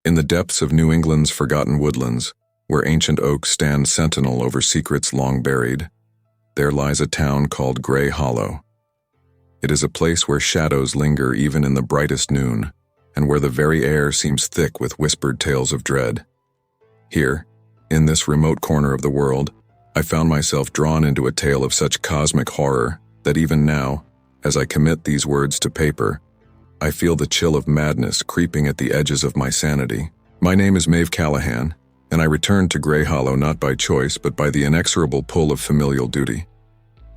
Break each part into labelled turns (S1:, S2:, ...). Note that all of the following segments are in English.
S1: In the depths of New England's forgotten woodlands, where ancient oaks stand sentinel over secrets long buried, there lies a town called Gray Hollow. It is a place where shadows linger even in the brightest noon, and where the very air seems thick with whispered tales of dread. Here, in this remote corner of the world, I found myself drawn into a tale of such cosmic horror that even now, as I commit these words to paper, I feel the chill of madness creeping at the edges of my sanity. My name is Maeve Callahan, and I returned to Gray Hollow not by choice but by the inexorable pull of familial duty.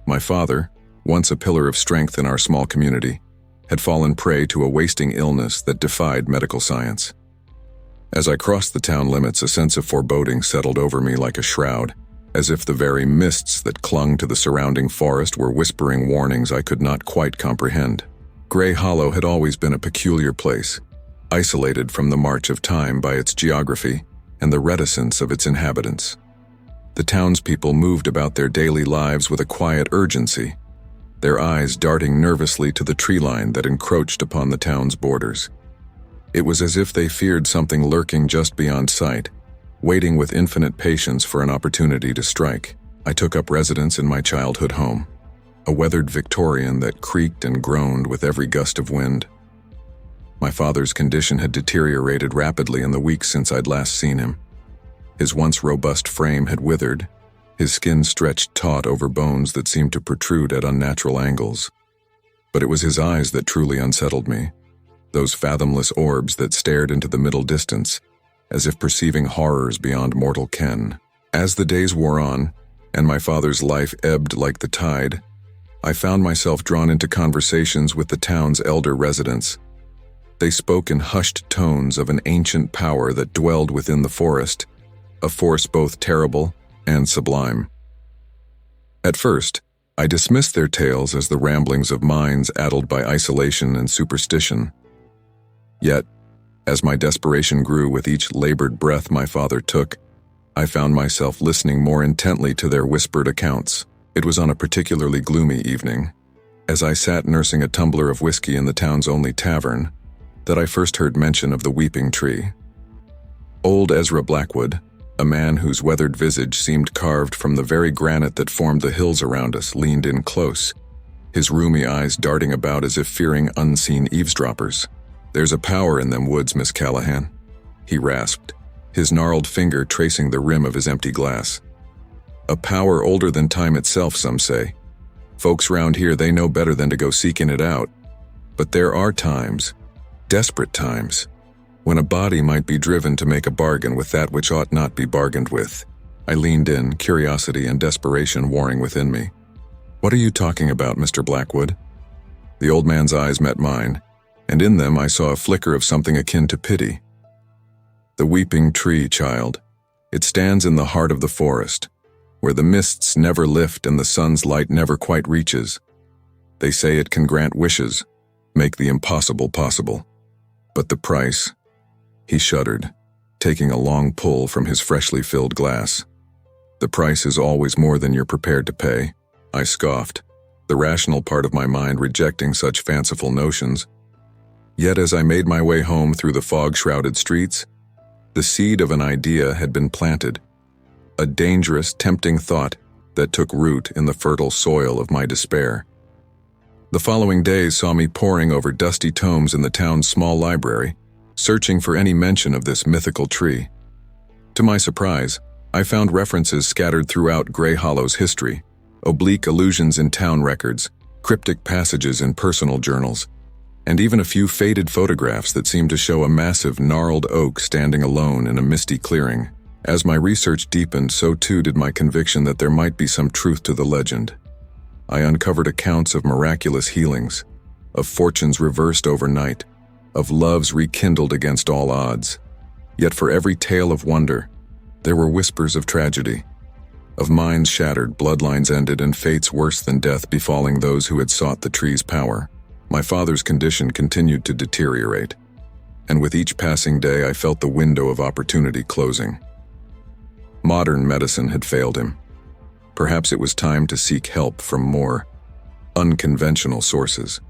S1: My father, once a pillar of strength in our small community, had fallen prey to a wasting illness that defied medical science. As I crossed the town limits, a sense of foreboding settled over me like a shroud, as if the very mists that clung to the surrounding forest were whispering warnings I could not quite comprehend. Gray Hollow had always been a peculiar place, isolated from the march of time by its geography and the reticence of its inhabitants. The townspeople moved about their daily lives with a quiet urgency, their eyes darting nervously to the tree line that encroached upon the town's borders. It was as if they feared something lurking just beyond sight, waiting with infinite patience for an opportunity to strike. I took up residence in my childhood home, a weathered Victorian that creaked and groaned with every gust of wind. My father's condition had deteriorated rapidly in the weeks since I'd last seen him. His once robust frame had withered, his skin stretched taut over bones that seemed to protrude at unnatural angles. But it was his eyes that truly unsettled me, those fathomless orbs that stared into the middle distance, as if perceiving horrors beyond mortal ken. As the days wore on, and my father's life ebbed like the tide, I found myself drawn into conversations with the town's elder residents. They spoke in hushed tones of an ancient power that dwelled within the forest, a force both terrible and sublime. At first, I dismissed their tales as the ramblings of minds addled by isolation and superstition. Yet, as my desperation grew with each labored breath my father took, I found myself listening more intently to their whispered accounts. It was on a particularly gloomy evening, as I sat nursing a tumbler of whiskey in the town's only tavern, that I first heard mention of the weeping tree. Old Ezra Blackwood, a man whose weathered visage seemed carved from the very granite that formed the hills around us, leaned in close, his rheumy eyes darting about as if fearing unseen eavesdroppers. "There's a power in them woods, Miss Callahan," he rasped, his gnarled finger tracing the rim of his empty glass. "A power older than time itself, some say. Folks round here, they know better than to go seeking it out. But there are times, desperate times, when a body might be driven to make a bargain with that which ought not be bargained with." I leaned in, curiosity and desperation warring within me. "What are you talking about, Mr. Blackwood?" The old man's eyes met mine, and in them I saw a flicker of something akin to pity. "The weeping tree, child. It stands in the heart of the forest, where the mists never lift and the sun's light never quite reaches. They say it can grant wishes, make the impossible possible. But the price..." He shuddered, taking a long pull from his freshly filled glass. "The price is always more than you're prepared to pay," I scoffed, the rational part of my mind rejecting such fanciful notions. Yet as I made my way home through the fog-shrouded streets, the seed of an idea had been planted, a dangerous, tempting thought that took root in the fertile soil of my despair. The following days saw me poring over dusty tomes in the town's small library, searching for any mention of this mythical tree. To my surprise, I found references scattered throughout Gray Hollow's history, oblique allusions in town records, cryptic passages in personal journals, and even a few faded photographs that seemed to show a massive, gnarled oak standing alone in a misty clearing. As my research deepened, so too did my conviction that there might be some truth to the legend. I uncovered accounts of miraculous healings, of fortunes reversed overnight, of loves rekindled against all odds. Yet for every tale of wonder, there were whispers of tragedy, of minds shattered, bloodlines ended, and fates worse than death befalling those who had sought the tree's power. My father's condition continued to deteriorate, and with each passing day I felt the window of opportunity closing. Modern medicine had failed him. Perhaps it was time to seek help from more unconventional sources.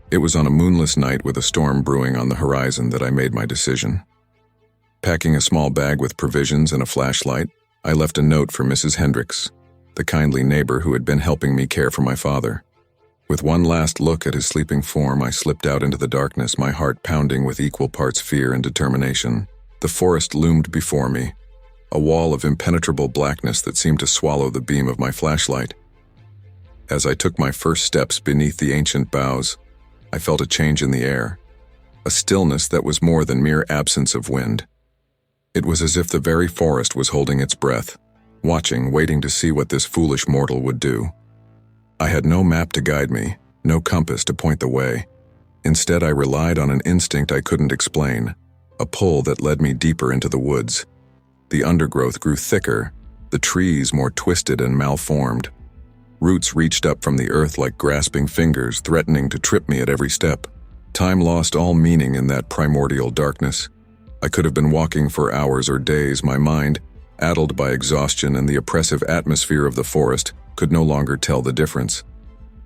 S1: It was on a moonless night with a storm brewing on the horizon that I made my decision. Packing a small bag with provisions and a flashlight, I left a note for Mrs. Hendricks, the kindly neighbor who had been helping me care for my father. With one last look at his sleeping form, I slipped out into the darkness, my heart pounding with equal parts fear and determination. The forest loomed before me, a wall of impenetrable blackness that seemed to swallow the beam of my flashlight. As I took my first steps beneath the ancient boughs, I felt a change in the air, a stillness that was more than mere absence of wind. It was as if the very forest was holding its breath, watching, waiting to see what this foolish mortal would do. I had no map to guide me, no compass to point the way. Instead, I relied on an instinct I couldn't explain, a pull that led me deeper into the woods. The undergrowth grew thicker, the trees more twisted and malformed. Roots reached up from the earth like grasping fingers, threatening to trip me at every step. Time lost all meaning in that primordial darkness. I could have been walking for hours or days, my mind, addled by exhaustion and the oppressive atmosphere of the forest, could no longer tell the difference.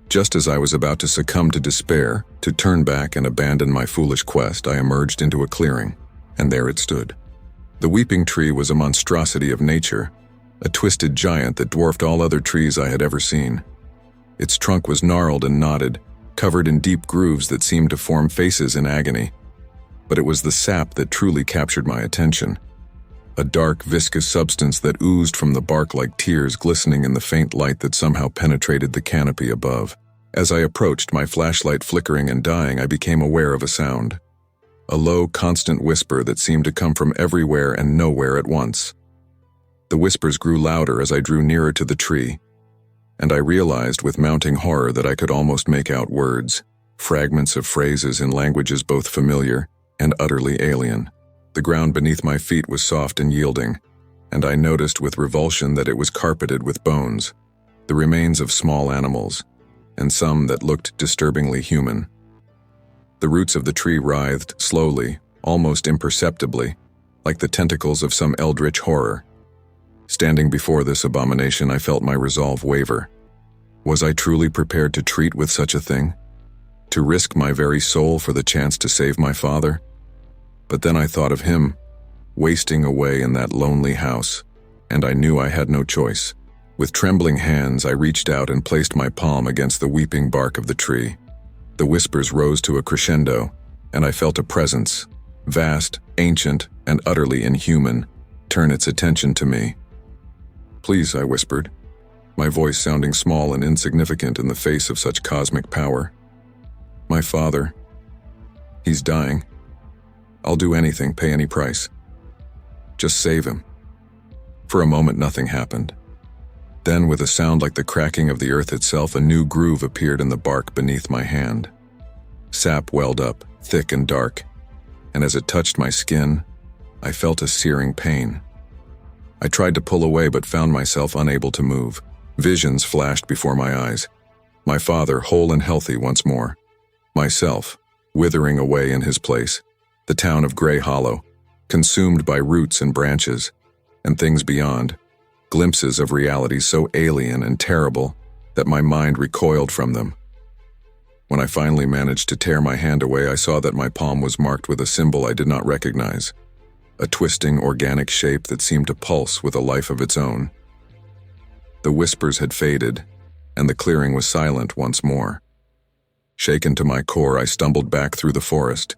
S1: Just as I was about to succumb to despair, to turn back and abandon my foolish quest, I emerged into a clearing, and there it stood. The weeping tree was a monstrosity of nature, a twisted giant that dwarfed all other trees I had ever seen. Its trunk was gnarled and knotted, covered in deep grooves that seemed to form faces in agony. But it was the sap that truly captured my attention. A dark, viscous substance that oozed from the bark like tears glistening in the faint light that somehow penetrated the canopy above. As I approached, my flashlight flickering and dying, I became aware of a sound. A low, constant whisper that seemed to come from everywhere and nowhere at once. The whispers grew louder as I drew nearer to the tree, and I realized with mounting horror that I could almost make out words, fragments of phrases in languages both familiar and utterly alien. The ground beneath my feet was soft and yielding, and I noticed with revulsion that it was carpeted with bones, the remains of small animals, and some that looked disturbingly human. The roots of the tree writhed slowly, almost imperceptibly, like the tentacles of some eldritch horror. Standing before this abomination, I felt my resolve waver. Was I truly prepared to treat with such a thing? To risk my very soul for the chance to save my father? But then I thought of him, wasting away in that lonely house, and I knew I had no choice. With trembling hands, I reached out and placed my palm against the weeping bark of the tree. The whispers rose to a crescendo, and I felt a presence, vast, ancient, and utterly inhuman, turn its attention to me. "Please," I whispered, my voice sounding small and insignificant in the face of such cosmic power. "My father, he's dying. I'll do anything, pay any price. Just save him." For a moment, nothing happened. Then, with a sound like the cracking of the earth itself, a new groove appeared in the bark beneath my hand. Sap welled up, thick and dark, and as it touched my skin, I felt a searing pain. I tried to pull away but found myself unable to move. Visions flashed before my eyes. My father, whole and healthy once more. Myself, withering away in his place. The town of Grey Hollow, consumed by roots and branches, and things beyond. Glimpses of realities so alien and terrible that my mind recoiled from them. When I finally managed to tear my hand away, I saw that my palm was marked with a symbol I did not recognize. A twisting, organic shape that seemed to pulse with a life of its own. The whispers had faded, and the clearing was silent once more. Shaken to my core, I stumbled back through the forest.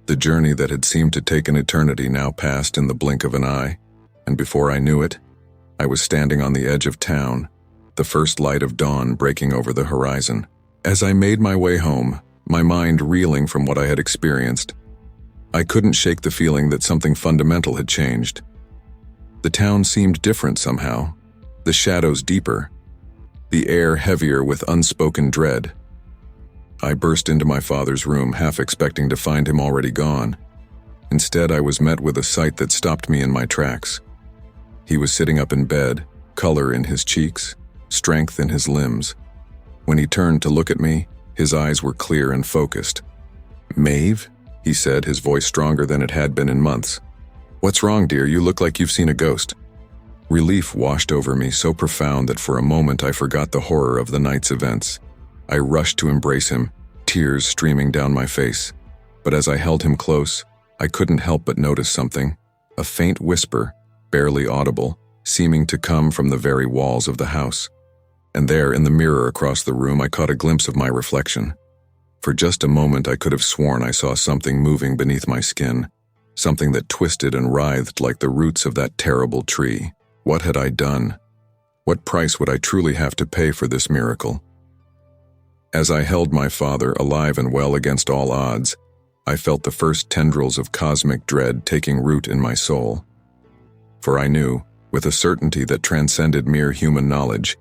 S1: The journey that had seemed to take an eternity now passed in the blink of an eye, and before I knew it, I was standing on the edge of town, the first light of dawn breaking over the horizon. As I made my way home, my mind reeling from what I had experienced, I couldn't shake the feeling that something fundamental had changed. The town seemed different somehow, the shadows deeper, the air heavier with unspoken dread. I burst into my father's room, half expecting to find him already gone. Instead, I was met with a sight that stopped me in my tracks. He was sitting up in bed, color in his cheeks, strength in his limbs. When he turned to look at me, his eyes were clear and focused. "Maeve?" he said, his voice stronger than it had been in months. "What's wrong, dear? You look like you've seen a ghost." Relief washed over me, so profound that for a moment I forgot the horror of the night's events. I rushed to embrace him, tears streaming down my face. But as I held him close, I couldn't help but notice something. a faint whisper, barely audible, seeming to come from the very walls of the house. And there, in the mirror across the room, I caught a glimpse of my reflection. For just a moment I could have sworn I saw something moving beneath my skin, something that twisted and writhed like the roots of that terrible tree. What had I done? What price would I truly have to pay for this miracle? As I held my father alive and well against all odds, I felt the first tendrils of cosmic dread taking root in my soul. For I knew, with a certainty that transcended mere human knowledge,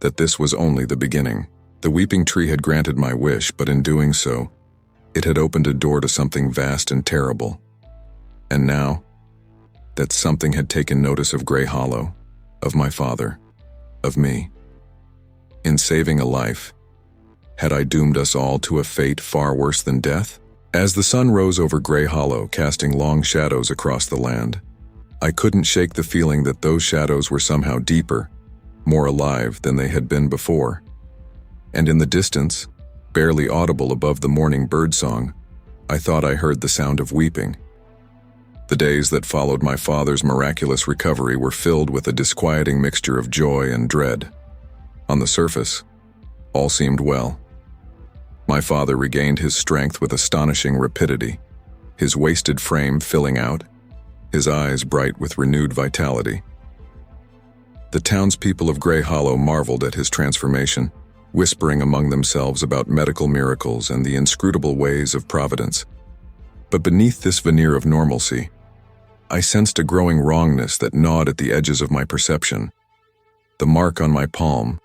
S1: that this was only the beginning. The weeping tree had granted my wish, but in doing so, it had opened a door to something vast and terrible. And now, that something had taken notice of Grey Hollow, of my father, of me. In saving a life, had I doomed us all to a fate far worse than death? As the sun rose over Grey Hollow, casting long shadows across the land, I couldn't shake the feeling that those shadows were somehow deeper, more alive than they had been before. And in the distance, barely audible above the morning birdsong, I thought I heard the sound of weeping. The days that followed my father's miraculous recovery were filled with a disquieting mixture of joy and dread. On the surface, all seemed well. My father regained his strength with astonishing rapidity, his wasted frame filling out, his eyes bright with renewed vitality. The townspeople of Grey Hollow marveled at his transformation, whispering among themselves about medical miracles and the inscrutable ways of providence. But beneath this veneer of normalcy, I sensed a growing wrongness that gnawed at the edges of my perception. The mark on my palm,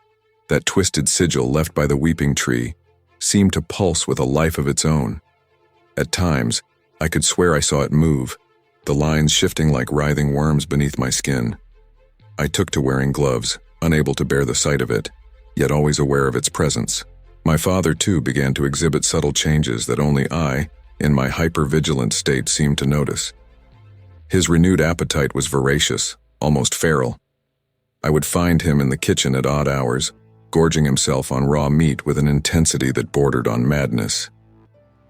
S1: that twisted sigil left by the weeping tree, seemed to pulse with a life of its own. At times, I could swear I saw it move, the lines shifting like writhing worms beneath my skin. I took to wearing gloves, unable to bear the sight of it, yet always aware of its presence. My father, too, began to exhibit subtle changes that only I, in my hyper-vigilant state, seemed to notice. His renewed appetite was voracious, almost feral. I would find him in the kitchen at odd hours, gorging himself on raw meat with an intensity that bordered on madness.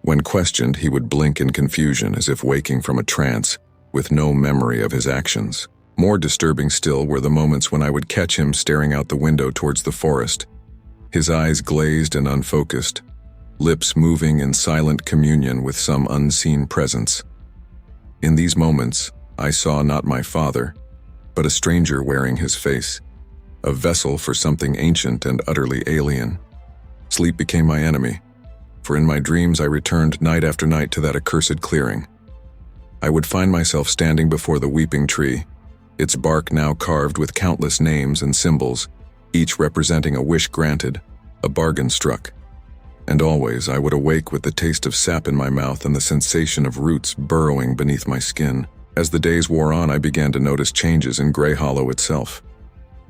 S1: When questioned, he would blink in confusion as if waking from a trance, with no memory of his actions. More disturbing still were the moments when I would catch him staring out the window towards the forest, his eyes glazed and unfocused, lips moving in silent communion with some unseen presence. In these moments, I saw not my father, but a stranger wearing his face, a vessel for something ancient and utterly alien. Sleep became my enemy, for in my dreams I returned night after night to that accursed clearing. I would find myself standing before the weeping tree, its bark now carved with countless names and symbols, each representing a wish granted, a bargain struck. And always I would awake with the taste of sap in my mouth and the sensation of roots burrowing beneath my skin. As the days wore on, I began to notice changes in Grey Hollow itself.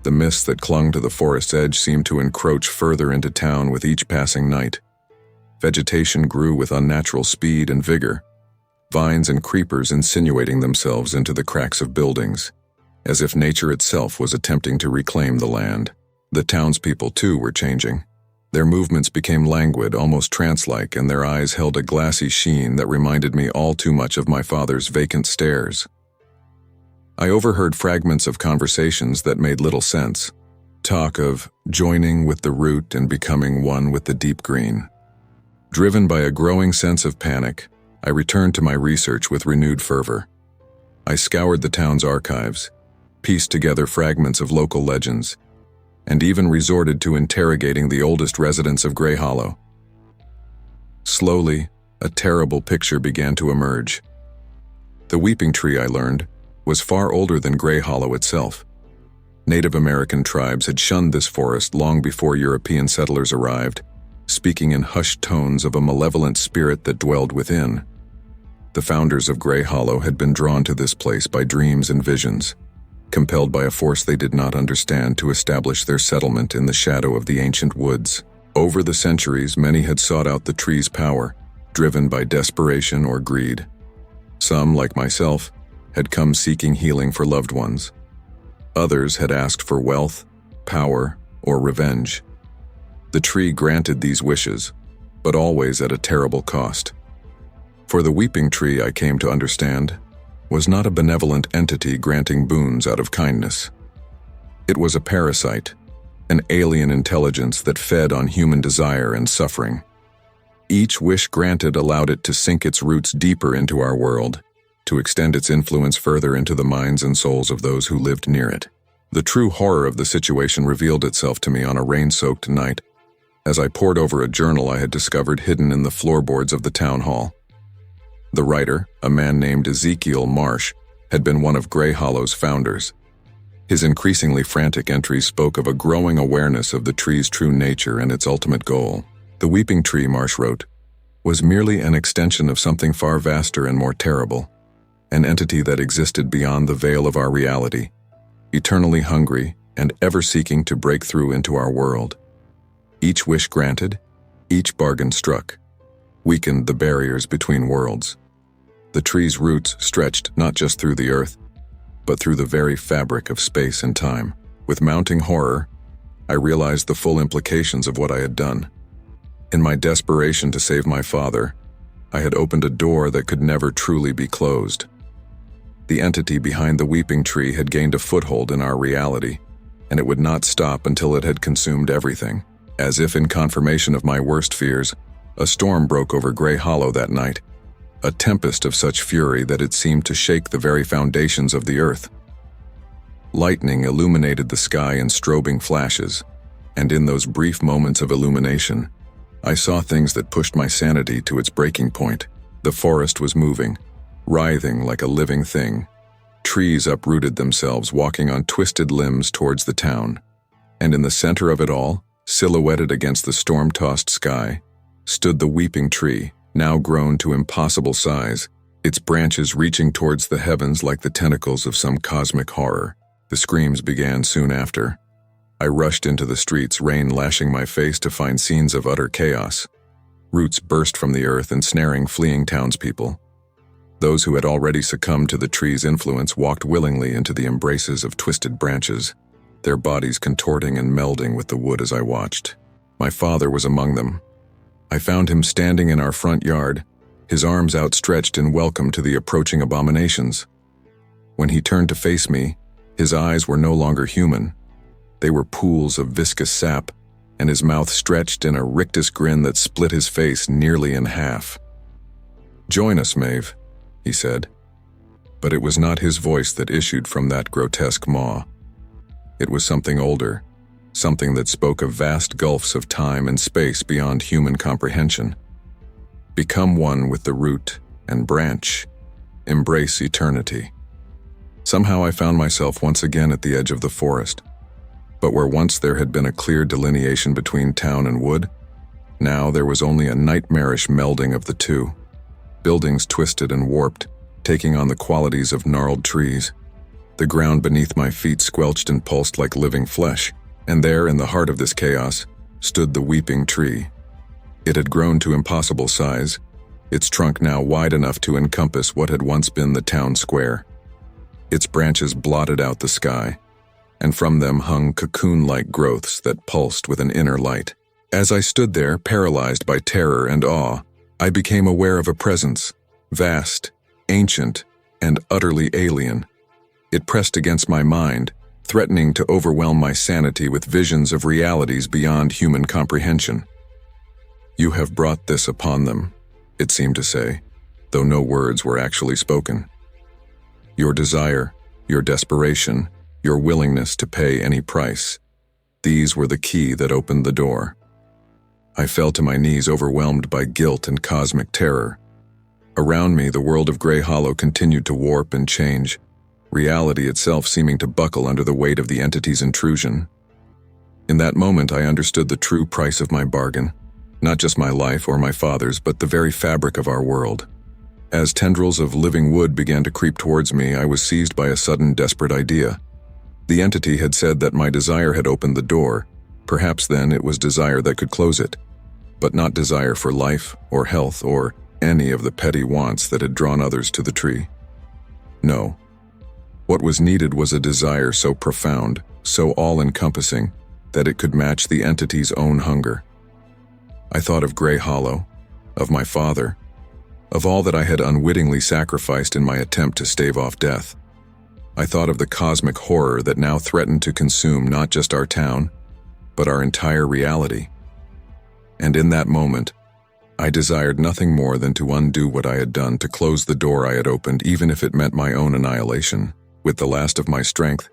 S1: The mist that clung to the forest's edge seemed to encroach further into town with each passing night. Vegetation grew with unnatural speed and vigor, vines and creepers insinuating themselves into the cracks of buildings, as if nature itself was attempting to reclaim the land. The townspeople, too, were changing. Their movements became languid, almost trance-like, and their eyes held a glassy sheen that reminded me all too much of my father's vacant stares. I overheard fragments of conversations that made little sense. Talk of joining with the root and becoming one with the deep green. Driven by a growing sense of panic, I returned to my research with renewed fervor. I scoured the town's archives, pieced together fragments of local legends, and even resorted to interrogating the oldest residents of Grey Hollow. Slowly, a terrible picture began to emerge. The weeping tree, I learned, was far older than Grey Hollow itself. Native American tribes had shunned this forest long before European settlers arrived, speaking in hushed tones of a malevolent spirit that dwelled within. The founders of Grey Hollow had been drawn to this place by dreams and visions, compelled by a force they did not understand to establish their settlement in the shadow of the ancient woods. Over the centuries, many had sought out the tree's power, driven by desperation or greed. Some, like myself, had come seeking healing for loved ones. Others had asked for wealth, power, or revenge. The tree granted these wishes, but always at a terrible cost. For the weeping tree, I came to understand, was not a benevolent entity granting boons out of kindness. It was a parasite, an alien intelligence that fed on human desire and suffering. Each wish granted allowed it to sink its roots deeper into our world, to extend its influence further into the minds and souls of those who lived near it. The true horror of the situation revealed itself to me on a rain-soaked night, as I pored over a journal I had discovered hidden in the floorboards of the town hall. The writer, a man named Ezekiel Marsh, had been one of Grey Hollow's founders. His increasingly frantic entries spoke of a growing awareness of the tree's true nature and its ultimate goal. The weeping tree, Marsh wrote, was merely an extension of something far vaster and more terrible, an entity that existed beyond the veil of our reality, eternally hungry and ever seeking to break through into our world. Each wish granted, each bargain struck, weakened the barriers between worlds. The tree's roots stretched not just through the earth, but through the very fabric of space and time. With mounting horror, I realized the full implications of what I had done. In my desperation to save my father, I had opened a door that could never truly be closed. The entity behind the weeping tree had gained a foothold in our reality, and it would not stop until it had consumed everything. As if in confirmation of my worst fears, a storm broke over Grey Hollow that night, a tempest of such fury that it seemed to shake the very foundations of the earth. Lightning illuminated the sky in strobing flashes, and in those brief moments of illumination, I saw things that pushed my sanity to its breaking point. The forest was moving, writhing like a living thing. Trees uprooted themselves, walking on twisted limbs towards the town. And in the center of it all, silhouetted against the storm-tossed sky, stood the weeping tree, now grown to impossible size, its branches reaching towards the heavens like the tentacles of some cosmic horror. The screams began soon after. I rushed into the streets, rain lashing my face, to find scenes of utter chaos. Roots burst from the earth, ensnaring fleeing townspeople. Those who had already succumbed to the tree's influence walked willingly into the embraces of twisted branches, their bodies contorting and melding with the wood as I watched. My father was among them. I found him standing in our front yard, his arms outstretched in welcome to the approaching abominations. When he turned to face me, his eyes were no longer human. They were pools of viscous sap, and his mouth stretched in a rictus grin that split his face nearly in half. "Join us, Maeve," he said. But it was not his voice that issued from that grotesque maw. It was something older, something that spoke of vast gulfs of time and space beyond human comprehension. Become one with the root and branch. Embrace eternity. Somehow I found myself once again at the edge of the forest. But where once there had been a clear delineation between town and wood, now there was only a nightmarish melding of the two. Buildings twisted and warped, taking on the qualities of gnarled trees. The ground beneath my feet squelched and pulsed like living flesh, and there, in the heart of this chaos, stood the weeping tree. It had grown to impossible size, its trunk now wide enough to encompass what had once been the town square. Its branches blotted out the sky, and from them hung cocoon-like growths that pulsed with an inner light. As I stood there, paralyzed by terror and awe, I became aware of a presence, vast, ancient, and utterly alien. It pressed against my mind, threatening to overwhelm my sanity with visions of realities beyond human comprehension. "You have brought this upon them," it seemed to say, though no words were actually spoken. "Your desire, your desperation, your willingness to pay any price. These were the key that opened the door." I fell to my knees, overwhelmed by guilt and cosmic terror. Around me, the world of Grey Hollow continued to warp and change, reality itself seeming to buckle under the weight of the entity's intrusion. In that moment, I understood the true price of my bargain, not just my life or my father's, but the very fabric of our world. As tendrils of living wood began to creep towards me, I was seized by a sudden, desperate idea. The entity had said that my desire had opened the door. Perhaps then it was desire that could close it, but not desire for life or health or any of the petty wants that had drawn others to the tree. No. What was needed was a desire so profound, so all-encompassing, that it could match the entity's own hunger. I thought of Grey Hollow, of my father, of all that I had unwittingly sacrificed in my attempt to stave off death. I thought of the cosmic horror that now threatened to consume not just our town, but our entire reality. And in that moment, I desired nothing more than to undo what I had done, to close the door I had opened, even if it meant my own annihilation. With the last of my strength,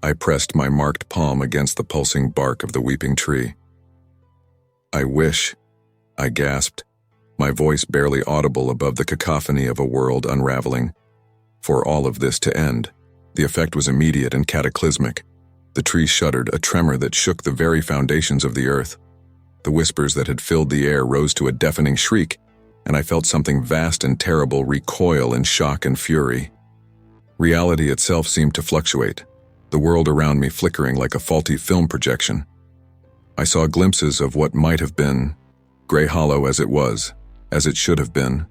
S1: I pressed my marked palm against the pulsing bark of the weeping tree. "I wish," I gasped, my voice barely audible above the cacophony of a world unraveling, "for all of this to end." The effect was immediate and cataclysmic. The tree shuddered, a tremor that shook the very foundations of the earth. The whispers that had filled the air rose to a deafening shriek, and I felt something vast and terrible recoil in shock and fury. Reality itself seemed to fluctuate, the world around me flickering like a faulty film projection. I saw glimpses of what might have been, Grey Hollow as it was, as it should have been.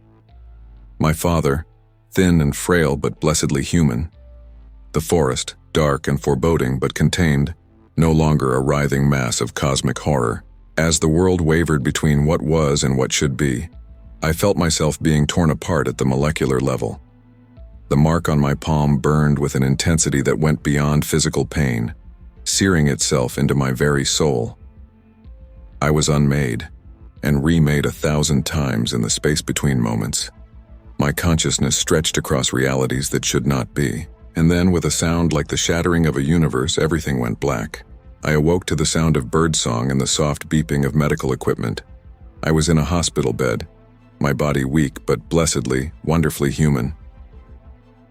S1: My father, thin and frail but blessedly human. The forest, dark and foreboding but contained, no longer a writhing mass of cosmic horror. As the world wavered between what was and what should be, I felt myself being torn apart at the molecular level. The mark on my palm burned with an intensity that went beyond physical pain, searing itself into my very soul. I was unmade, and remade 1,000 times in the space between moments. My consciousness stretched across realities that should not be, and then with a sound like the shattering of a universe, everything went black. I awoke to the sound of birdsong and the soft beeping of medical equipment. I was in a hospital bed, my body weak but blessedly, wonderfully human.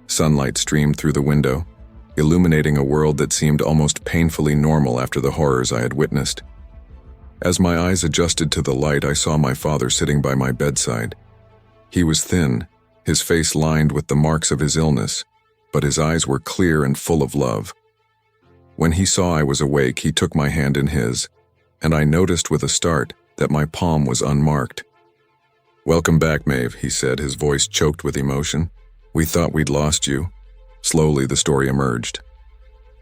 S1: Sunlight streamed through the window, illuminating a world that seemed almost painfully normal after the horrors I had witnessed. As my eyes adjusted to the light, I saw my father sitting by my bedside. He was thin, his face lined with the marks of his illness, but his eyes were clear and full of love. When he saw I was awake, he took my hand in his, and I noticed with a start that my palm was unmarked. "Welcome back, Maeve," he said, his voice choked with emotion. "We thought we'd lost you." Slowly, the story emerged.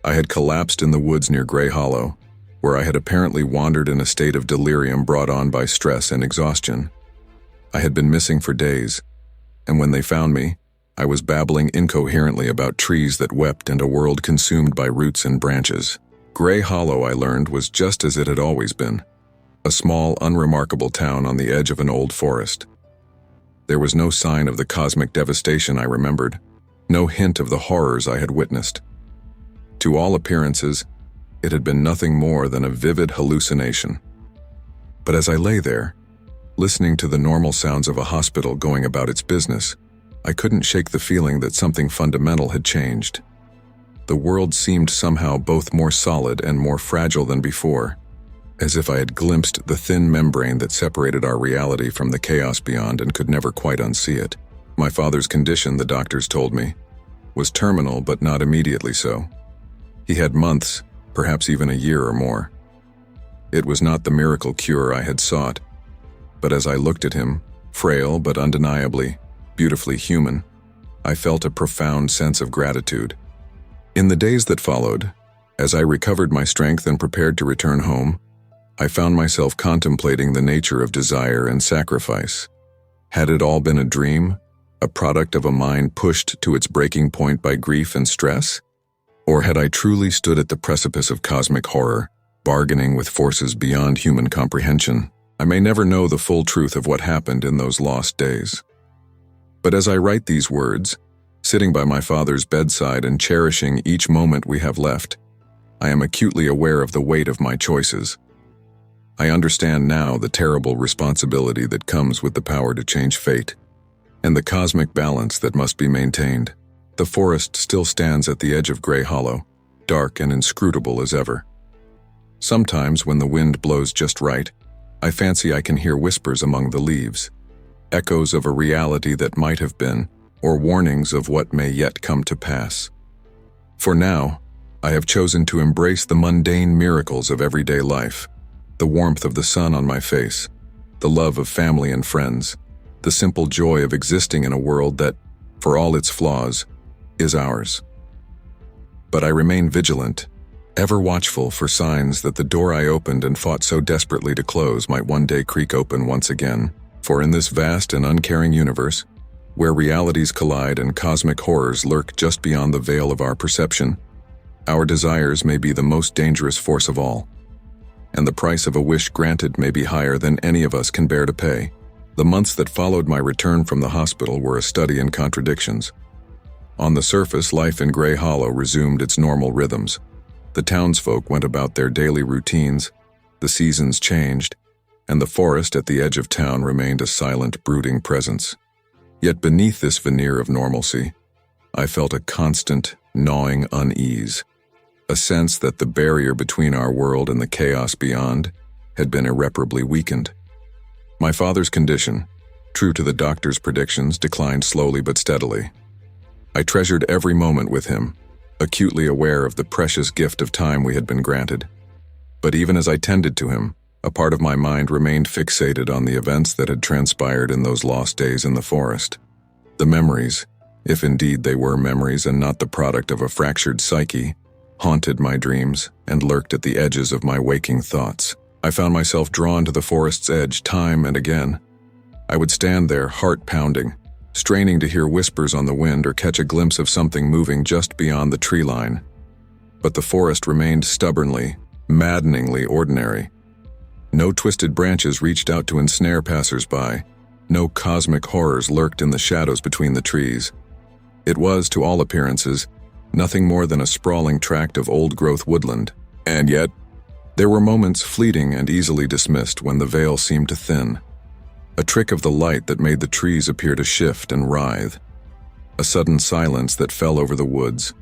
S1: I had collapsed in the woods near Grey Hollow, where I had apparently wandered in a state of delirium brought on by stress and exhaustion. I had been missing for days, and when they found me, I was babbling incoherently about trees that wept and a world consumed by roots and branches. Grey Hollow, I learned, was just as it had always been, a small, unremarkable town on the edge of an old forest. There was no sign of the cosmic devastation I remembered, no hint of the horrors I had witnessed. To all appearances, it had been nothing more than a vivid hallucination. But as I lay there, listening to the normal sounds of a hospital going about its business, I couldn't shake the feeling that something fundamental had changed. The world seemed somehow both more solid and more fragile than before, as if I had glimpsed the thin membrane that separated our reality from the chaos beyond and could never quite unsee it. My father's condition, the doctors told me, was terminal but not immediately so. He had months, perhaps even a year or more. It was not the miracle cure I had sought, but as I looked at him, frail but undeniably, beautifully human, I felt a profound sense of gratitude. In the days that followed, as I recovered my strength and prepared to return home, I found myself contemplating the nature of desire and sacrifice. Had it all been a dream, a product of a mind pushed to its breaking point by grief and stress? Or had I truly stood at the precipice of cosmic horror, bargaining with forces beyond human comprehension? I may never know the full truth of what happened in those lost days. But as I write these words, sitting by my father's bedside and cherishing each moment we have left, I am acutely aware of the weight of my choices. I understand now the terrible responsibility that comes with the power to change fate, and the cosmic balance that must be maintained. The forest still stands at the edge of Grey Hollow, dark and inscrutable as ever. Sometimes when the wind blows just right, I fancy I can hear whispers among the leaves, echoes of a reality that might have been, or warnings of what may yet come to pass. For now, I have chosen to embrace the mundane miracles of everyday life, the warmth of the sun on my face, the love of family and friends, the simple joy of existing in a world that, for all its flaws, is ours. But I remain vigilant, ever watchful for signs that the door I opened and fought so desperately to close might one day creak open once again. For in this vast and uncaring universe, where realities collide and cosmic horrors lurk just beyond the veil of our perception, our desires may be the most dangerous force of all. And the price of a wish granted may be higher than any of us can bear to pay. The months that followed my return from the hospital were a study in contradictions. On the surface, life in Grey Hollow resumed its normal rhythms. The townsfolk went about their daily routines, the seasons changed, and the forest at the edge of town remained a silent, brooding presence. Yet beneath this veneer of normalcy, I felt a constant, gnawing unease, a sense that the barrier between our world and the chaos beyond had been irreparably weakened. My father's condition, true to the doctor's predictions, declined slowly but steadily. I treasured every moment with him, acutely aware of the precious gift of time we had been granted. But even as I tended to him, a part of my mind remained fixated on the events that had transpired in those lost days in the forest. The memories, if indeed they were memories and not the product of a fractured psyche, haunted my dreams and lurked at the edges of my waking thoughts. I found myself drawn to the forest's edge time and again. I would stand there, heart pounding, straining to hear whispers on the wind or catch a glimpse of something moving just beyond the tree line. But the forest remained stubbornly, maddeningly ordinary. No twisted branches reached out to ensnare passers-by. No cosmic horrors lurked in the shadows between the trees. It was, to all appearances, nothing more than a sprawling tract of old-growth woodland. And yet, there were moments fleeting and easily dismissed when the veil seemed to thin. A trick of the light that made the trees appear to shift and writhe. A sudden silence that fell over the woods,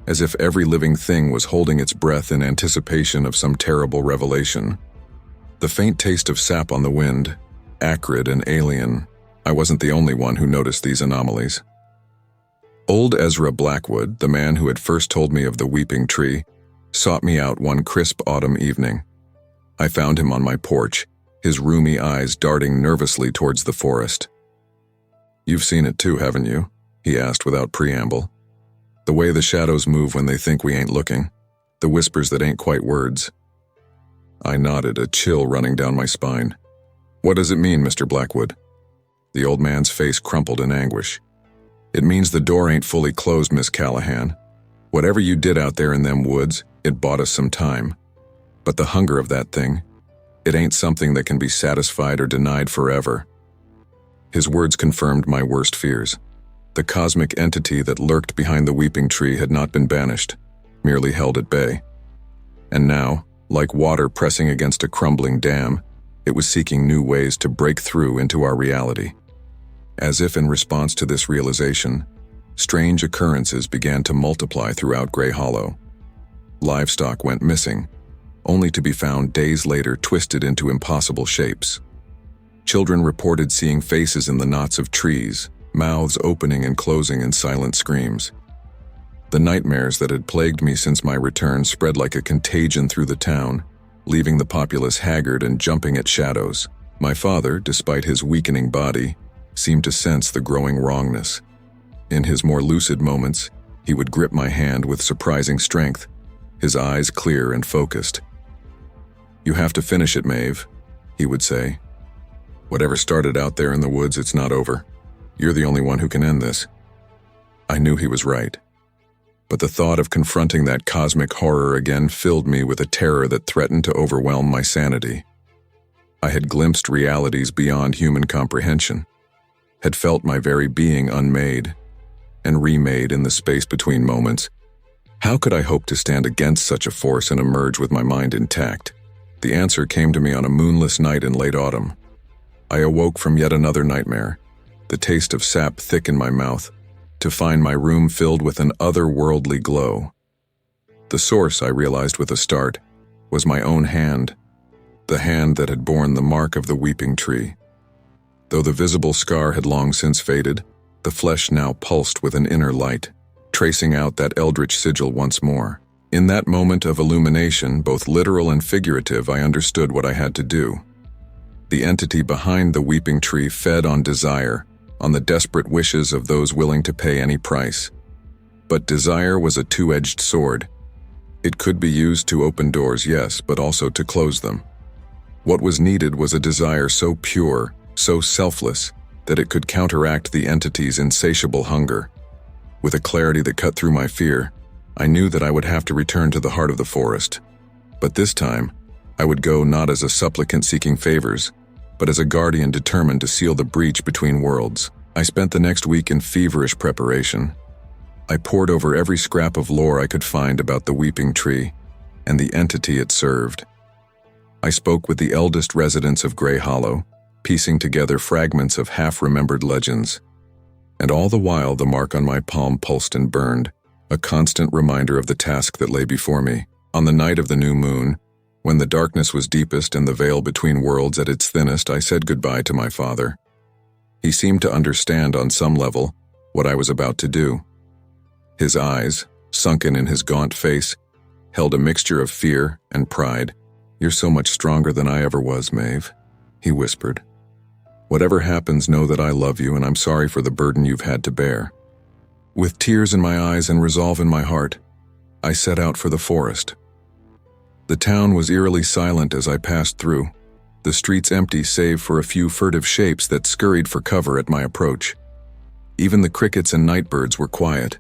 S1: as if every living thing was holding its breath in anticipation of some terrible revelation. The faint taste of sap on the wind, acrid and alien. I wasn't the only one who noticed these anomalies. Old Ezra Blackwood, the man who had first told me of the weeping tree, sought me out one crisp autumn evening. I found him on my porch, his rheumy eyes darting nervously towards the forest. "You've seen it too, haven't you?" he asked without preamble. "The way the shadows move when they think we ain't looking. The whispers that ain't quite words." I nodded, a chill running down my spine. "What does it mean, Mr. Blackwood?" The old man's face crumpled in anguish. "It means the door ain't fully closed, Miss Callahan. Whatever you did out there in them woods, it bought us some time. But the hunger of that thing, it ain't something that can be satisfied or denied forever." His words confirmed my worst fears. The cosmic entity that lurked behind the weeping tree had not been banished, merely held at bay. And now, like water pressing against a crumbling dam, it was seeking new ways to break through into our reality. As if in response to this realization, strange occurrences began to multiply throughout Grey Hollow. Livestock went missing, only to be found days later twisted into impossible shapes. Children reported seeing faces in the knots of trees, mouths opening and closing in silent screams. The nightmares that had plagued me since my return spread like a contagion through the town, leaving the populace haggard and jumping at shadows. My father, despite his weakening body, seemed to sense the growing wrongness. In his more lucid moments, he would grip my hand with surprising strength, his eyes clear and focused. "You have to finish it, Maeve," he would say. "Whatever started out there in the woods, it's not over. You're the only one who can end this." I knew he was right. But the thought of confronting that cosmic horror again filled me with a terror that threatened to overwhelm my sanity. I had glimpsed realities beyond human comprehension, had felt my very being unmade and remade in the space between moments. How could I hope to stand against such a force and emerge with my mind intact? The answer came to me on a moonless night in late autumn. I awoke from yet another nightmare, the taste of sap thick in my mouth, to find my room filled with an otherworldly glow. The source, I realized with a start, was my own hand, the hand that had borne the mark of the weeping tree. Though the visible scar had long since faded, the flesh now pulsed with an inner light, tracing out that eldritch sigil once more. In that moment of illumination, both literal and figurative, I understood what I had to do. The entity behind the weeping tree fed on desire, on the desperate wishes of those willing to pay any price. But desire was a two-edged sword. It could be used to open doors, yes, but also to close them. What was needed was a desire so pure, so selfless, that it could counteract the entity's insatiable hunger. With a clarity that cut through my fear, I knew that I would have to return to the heart of the forest. But this time, I would go not as a supplicant seeking favors, but as a guardian determined to seal the breach between worlds. I spent the next week in feverish preparation. I pored over every scrap of lore I could find about the weeping tree and the entity it served. I spoke with the eldest residents of Grey Hollow, piecing together fragments of half-remembered legends. And all the while the mark on my palm pulsed and burned, a constant reminder of the task that lay before me. On the night of the new moon, when the darkness was deepest and the veil between worlds at its thinnest, I said goodbye to my father. He seemed to understand on some level what I was about to do. His eyes, sunken in his gaunt face, held a mixture of fear and pride. "You're so much stronger than I ever was, Maeve," he whispered. "Whatever happens, know that I love you and I'm sorry for the burden you've had to bear." With tears in my eyes and resolve in my heart, I set out for the forest. The town was eerily silent as I passed through, the streets empty save for a few furtive shapes that scurried for cover at my approach. Even the crickets and nightbirds were quiet,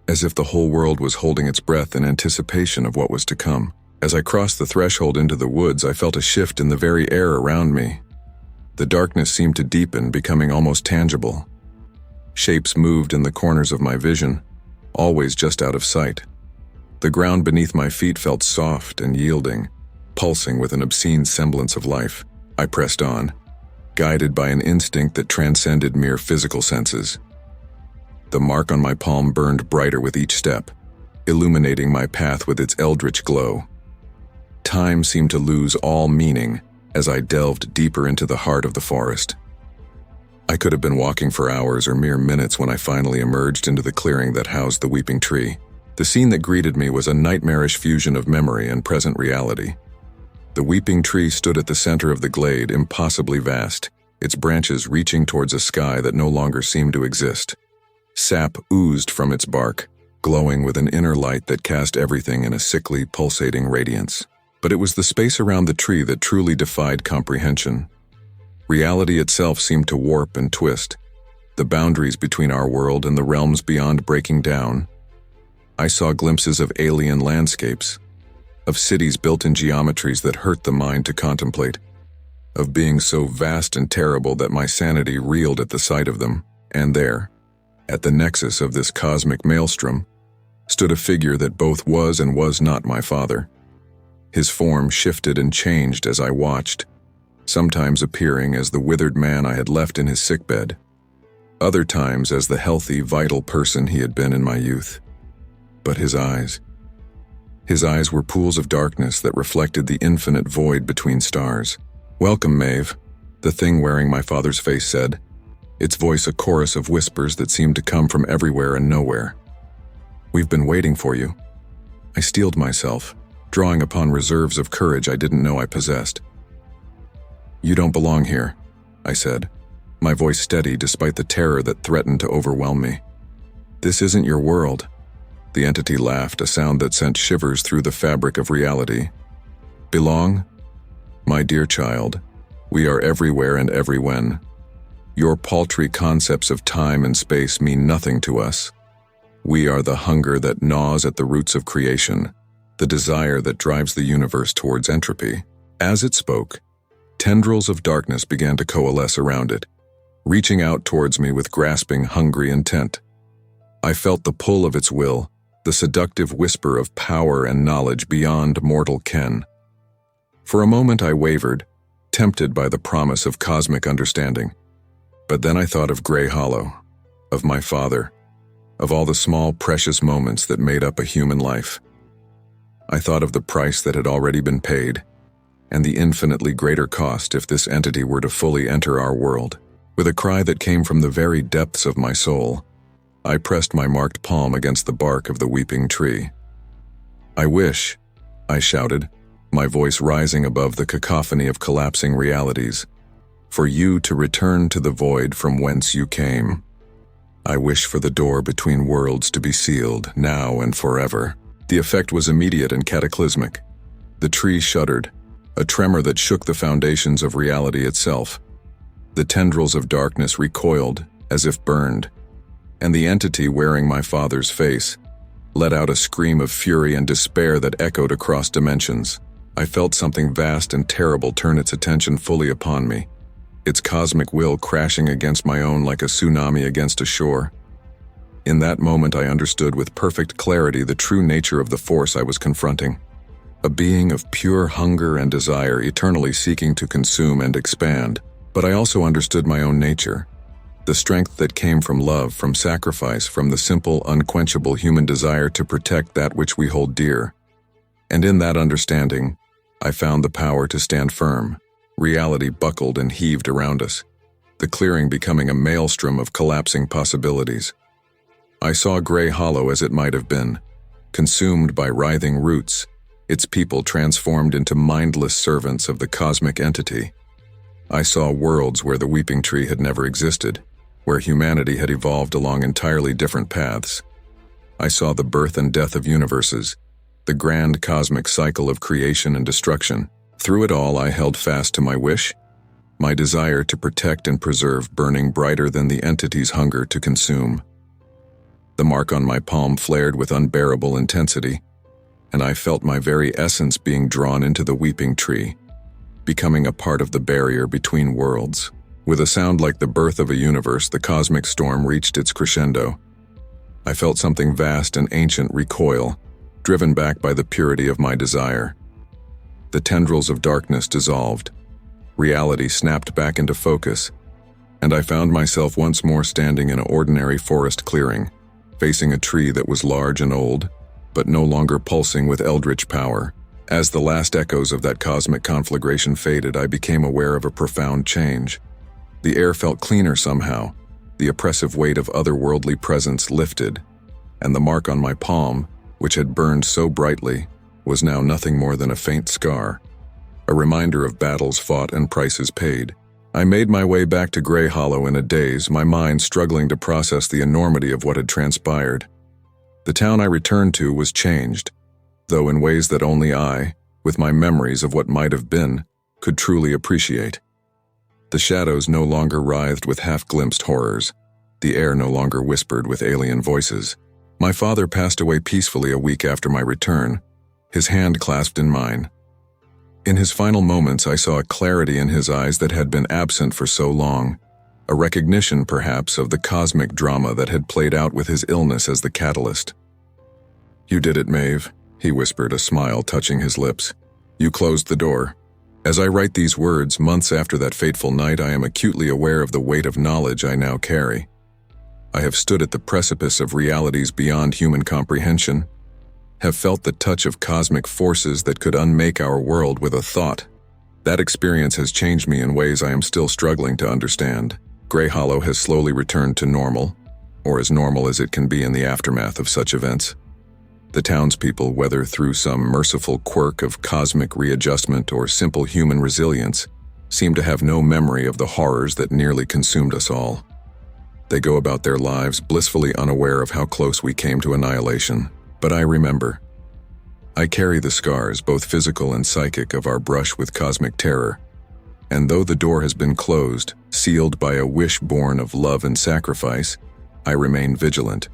S1: as if the whole world was holding its breath in anticipation of what was to come. As I crossed the threshold into the woods, I felt a shift in the very air around me. The darkness seemed to deepen, becoming almost tangible. Shapes moved in the corners of my vision, always just out of sight. The ground beneath my feet felt soft and yielding, pulsing with an obscene semblance of life. I pressed on, guided by an instinct that transcended mere physical senses. The mark on my palm burned brighter with each step, illuminating my path with its eldritch glow. Time seemed to lose all meaning as I delved deeper into the heart of the forest. I could have been walking for hours or mere minutes when I finally emerged into the clearing that housed the weeping tree. The scene that greeted me was a nightmarish fusion of memory and present reality. The weeping tree stood at the center of the glade, impossibly vast, its branches reaching towards a sky that no longer seemed to exist. Sap oozed from its bark, glowing with an inner light that cast everything in a sickly, pulsating radiance. But it was the space around the tree that truly defied comprehension. Reality itself seemed to warp and twist, the boundaries between our world and the realms beyond breaking down. I saw glimpses of alien landscapes, of cities built in geometries that hurt the mind to contemplate, of beings so vast and terrible that my sanity reeled at the sight of them. And there, at the nexus of this cosmic maelstrom, stood a figure that both was and was not my father. His form shifted and changed as I watched, sometimes appearing as the withered man I had left in his sickbed, other times as the healthy, vital person he had been in my youth. But his eyes were pools of darkness that reflected the infinite void between stars. "Welcome, Maeve," the thing wearing my father's face said, its voice a chorus of whispers that seemed to come from everywhere and nowhere. "We've been waiting for you." I steeled myself, drawing upon reserves of courage I didn't know I possessed. "You don't belong here," I said, my voice steady despite the terror that threatened to overwhelm me. "This isn't your world." The entity laughed, a sound that sent shivers through the fabric of reality. "Belong? My dear child, we are everywhere and everywhen. Your paltry concepts of time and space mean nothing to us. We are the hunger that gnaws at the roots of creation, the desire that drives the universe towards entropy." As it spoke, tendrils of darkness began to coalesce around it, reaching out towards me with grasping, hungry intent. I felt the pull of its will, the seductive whisper of power and knowledge beyond mortal ken. For a moment I wavered, tempted by the promise of cosmic understanding. But then I thought of Grey Hollow, of my father, of all the small, precious moments that made up a human life. I thought of the price that had already been paid, and the infinitely greater cost if this entity were to fully enter our world. With a cry that came from the very depths of my soul, I pressed my marked palm against the bark of the weeping tree. "I wish," I shouted, my voice rising above the cacophony of collapsing realities, "for you to return to the void from whence you came. I wish for the door between worlds to be sealed, now and forever." The effect was immediate and cataclysmic. The tree shuddered, a tremor that shook the foundations of reality itself. The tendrils of darkness recoiled, as if burned, and the entity wearing my father's face let out a scream of fury and despair that echoed across dimensions. I felt something vast and terrible turn its attention fully upon me, its cosmic will crashing against my own like a tsunami against a shore. In that moment I understood with perfect clarity the true nature of the force I was confronting. A being of pure hunger and desire, eternally seeking to consume and expand. But I also understood my own nature, the strength that came from love, from sacrifice, from the simple, unquenchable human desire to protect that which we hold dear. And in that understanding, I found the power to stand firm. Reality buckled and heaved around us, the clearing becoming a maelstrom of collapsing possibilities. I saw Grey Hollow as it might have been, consumed by writhing roots, its people transformed into mindless servants of the cosmic entity. I saw worlds where the weeping tree had never existed, where humanity had evolved along entirely different paths. I saw the birth and death of universes, the grand cosmic cycle of creation and destruction. Through it all, I held fast to my wish, my desire to protect and preserve, burning brighter than the entity's hunger to consume. The mark on my palm flared with unbearable intensity, and I felt my very essence being drawn into the weeping tree, becoming a part of the barrier between worlds. With a sound like the birth of a universe, the cosmic storm reached its crescendo. I felt something vast and ancient recoil, driven back by the purity of my desire. The tendrils of darkness dissolved. Reality snapped back into focus, and I found myself once more standing in an ordinary forest clearing, facing a tree that was large and old, but no longer pulsing with eldritch power. As the last echoes of that cosmic conflagration faded, I became aware of a profound change. The air felt cleaner somehow, the oppressive weight of otherworldly presence lifted, and the mark on my palm, which had burned so brightly, was now nothing more than a faint scar, a reminder of battles fought and prices paid. I made my way back to Grey Hollow in a daze, my mind struggling to process the enormity of what had transpired. The town I returned to was changed, though in ways that only I, with my memories of what might have been, could truly appreciate. The shadows no longer writhed with half-glimpsed horrors. The air no longer whispered with alien voices. My father passed away peacefully a week after my return, his hand clasped in mine. In his final moments, I saw a clarity in his eyes that had been absent for so long, a recognition, perhaps, of the cosmic drama that had played out with his illness as the catalyst. "You did it, Maeve," he whispered, a smile touching his lips. "You closed the door." As I write these words, months after that fateful night, I am acutely aware of the weight of knowledge I now carry. I have stood at the precipice of realities beyond human comprehension, have felt the touch of cosmic forces that could unmake our world with a thought. That experience has changed me in ways I am still struggling to understand. Grey Hollow has slowly returned to normal, or as normal as it can be in the aftermath of such events. The townspeople, whether through some merciful quirk of cosmic readjustment or simple human resilience, seem to have no memory of the horrors that nearly consumed us all. They go about their lives blissfully unaware of how close we came to annihilation. But I remember. I carry the scars, both physical and psychic, of our brush with cosmic terror. And though the door has been closed, sealed by a wish born of love and sacrifice, I remain vigilant.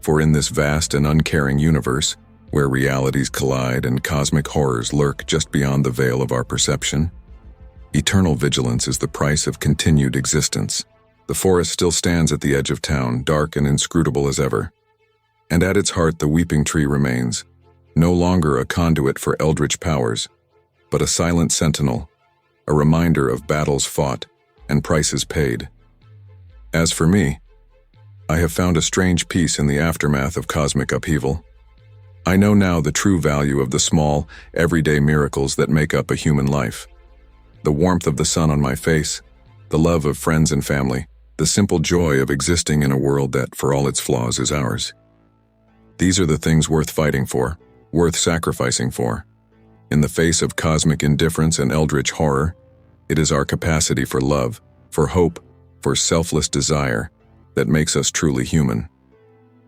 S1: For in this vast and uncaring universe, where realities collide and cosmic horrors lurk just beyond the veil of our perception, eternal vigilance is the price of continued existence. The forest still stands at the edge of town, dark and inscrutable as ever. And at its heart the weeping tree remains, no longer a conduit for eldritch powers, but a silent sentinel, a reminder of battles fought and prices paid. As for me, I have found a strange peace in the aftermath of cosmic upheaval. I know now the true value of the small, everyday miracles that make up a human life. The warmth of the sun on my face, the love of friends and family, the simple joy of existing in a world that, for all its flaws, is ours. These are the things worth fighting for, worth sacrificing for. In the face of cosmic indifference and eldritch horror, it is our capacity for love, for hope, for selfless desire, that makes us truly human.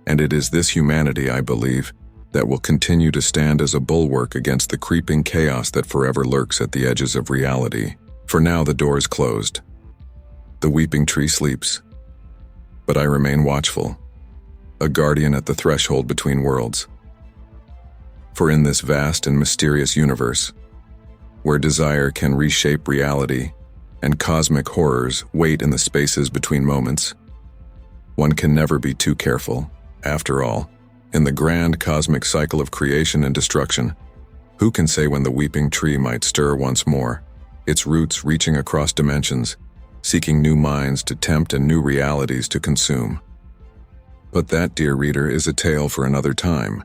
S1: And it is this humanity, I believe, that will continue to stand as a bulwark against the creeping chaos that forever lurks at the edges of reality. For now, the door is closed. The weeping tree sleeps, but I remain watchful, a guardian at the threshold between worlds. For in this vast and mysterious universe, where desire can reshape reality and cosmic horrors wait in the spaces between moments, one can never be too careful. After all, in the grand cosmic cycle of creation and destruction, who can say when the weeping tree might stir once more, its roots reaching across dimensions, seeking new minds to tempt and new realities to consume? But that, dear reader, is a tale for another time.